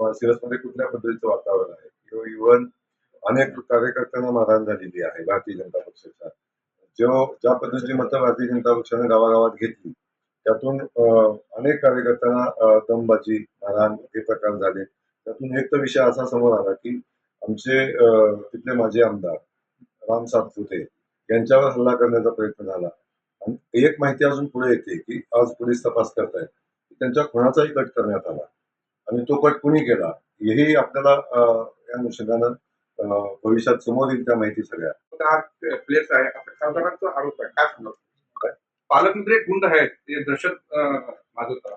सिरसमध्ये कुठल्या पद्धतीचं वातावरण आहे किंवा इव्हन अनेक कार्यकर्त्यांना मारहाण झालेली आहे भारतीय जनता पक्षाच्या. ज्या पद्धतीची मतं भारतीय जनता पक्षाने गावागावात घेतली त्यातून अनेक कार्यकर्त्यांना दमबाजी, मारहाण हे प्रकार झाले. त्यातून एक तर विषय असा समोर आला की आमचे तिथले माजी आमदार राम सातपुते यांच्यावर हल्ला करण्याचा प्रयत्न झाला. आणि एक माहिती अजून पुढे येते की आज पोलीस तपास करतायत. त्यांच्या खुनाचाही कट करण्यात आला आणि तो कट कुणी केला हेही आपल्याला या अनुषंगानं भविष्यात समोर येईल त्या माहिती सगळ्या. प्लेस आहे असं खासदारांचा आरोप आहे. काय सांगणार? पालकमंत्री एक गुंड आहेत ते दहशत माजवतात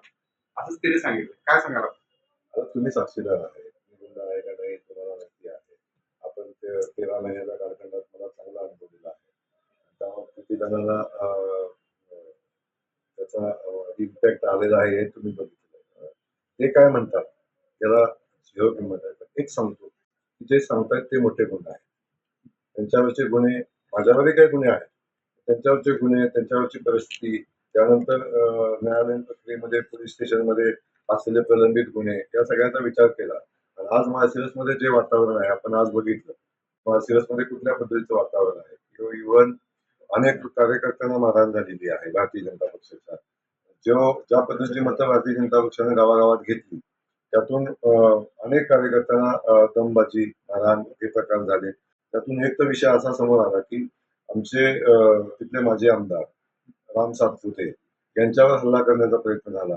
असंच त्यांनी सांगितलं. काय सांगाल? आता तुम्ही साक्षीदार आहे. गुंड आहे का नाही तुम्हाला माहिती आहे. आपण 13 महिन्याच्या कालखंडात मला चांगला अनुभव दिला आहे. त्यामुळे किती जणांना त्याचा इम्पॅक्ट आलेला आहे हे तुम्ही बघितलं. ते काय म्हणतात त्याला झिरो किंमत आहे. पण एक सांगतो की जे सांगतायत ते मोठे गुन्हे आहेत. त्यांच्यावरचे गुन्हे माझ्यावरही काही गुन्हे आहेत. त्यांच्यावरचे गुन्हे, त्यांच्यावरची परिस्थिती, त्यानंतर न्यायालयीन प्रक्रियेमध्ये पोलीस स्टेशनमध्ये असलेले प्रलंबित गुन्हे या सगळ्याचा विचार केला. आणि आज माळशिरसमध्ये जे वातावरण आहे आपण आज बघितलं. माळशिरसमध्ये कुठल्या पद्धतीचं वातावरण आहे किंवा इव्हन अनेक कार्यकर्त्यांना मारहाण झालेली आहे भारतीय जनता पक्षाच्या. ज्या पद्धतीची मतं भारतीय जनता पक्षाने गावागावात घेतली त्यातून अनेक कार्यकर्त्यांना दमबाजी, मारहाण हे प्रकार झाले. त्यातून एक तर विषय असा समोर आला की आमचे तिथले माजी आमदार राम सातपुते यांच्यावर हल्ला करण्याचा प्रयत्न झाला.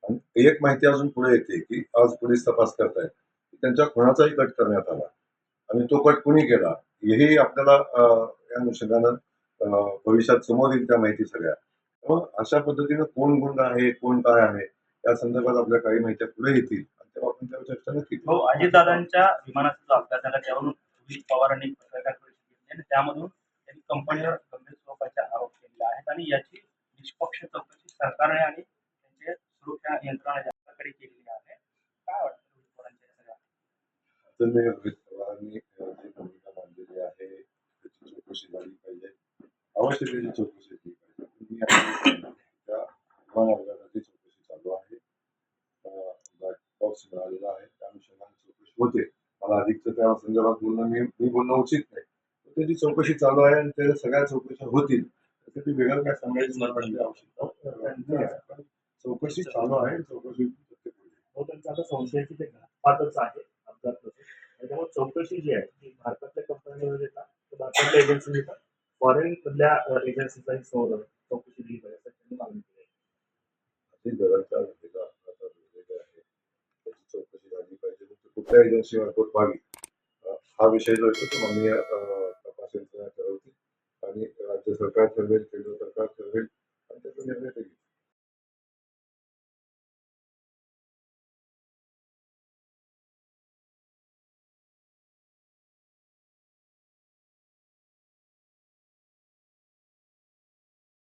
आणि एक माहिती अजून पुढे येते की आज पोलीस तपास करतायत. त्यांच्या खुनाचाही कट करण्यात आला आणि तो कट कुणी केला हेही आपल्याला या अनुषंगानं भविष्यात समोर येईल त्या माहिती सगळ्या. मग अशा पद्धतीनं कोण गुंड आहे, कोण काय आहे या संदर्भात आपल्या काही माहिती पुढे येतील आणि तेव्हा आपण त्यावर चर्चा नक्की करू. अजितदादांच्या विमानाचा जो अपघात झाला त्यावरून अजित पवारांनी पत्रकार परिषद घेतली आणि त्यामधून त्यांनी कंपनीवर गंभीर स्वरूपाचे आरोप केलेले आहेत आणि याची निष्पक्ष चौकशी सरकारने आणि त्यांचे सुरक्षा यंत्रणांकडे केलेली आहे. काय वाटतं अजित पवारांच्या सगळ्या? अजित पवारांनी जी भूमिका मांडलेली आहे त्याची चौकशी झाली पाहिजे. अवश्य त्याची चौकशी केली पाहिजे. त्या विमान अपघाताची चौकशी चालू आहे. ब्लॅक बॉक्स मिळालेला आहे त्या अनुषंगाने चौकशी होते. मला अधिकचं त्या संदर्भात बोलणं मी बोलणं उचित नाही. त्याची चौकशी चालू आहे आणि त्या सगळ्या चौकशा होतील. त्यासाठी वेगळं काय सांगायची आवश्यकता नाही. चौकशी चालू आहे. चौकशी त्यांचा आता संशयाची ते घातपातच आहे अपघात. त्याच्यामुळे चौकशी जी आहे ती भारतातल्या कंपन्यांवर देतात, भारतातल्या एजन्सी देतात, फॉरेन मधल्या एजन्सीचाही चौकशी दिली पाहिजे असं त्यांनी मागणी केली आहे. घराच्या आहे त्याची चौकशी झाली पाहिजे. कुठल्या एजन्सी मार्फत व्हावी हा विषय जो आहे तो माननीय तपास यंत्रणा ठरवतील आणि राज्य सरकार ठरवेल, केंद्र सरकार ठरवेल आणि त्याचा निर्णय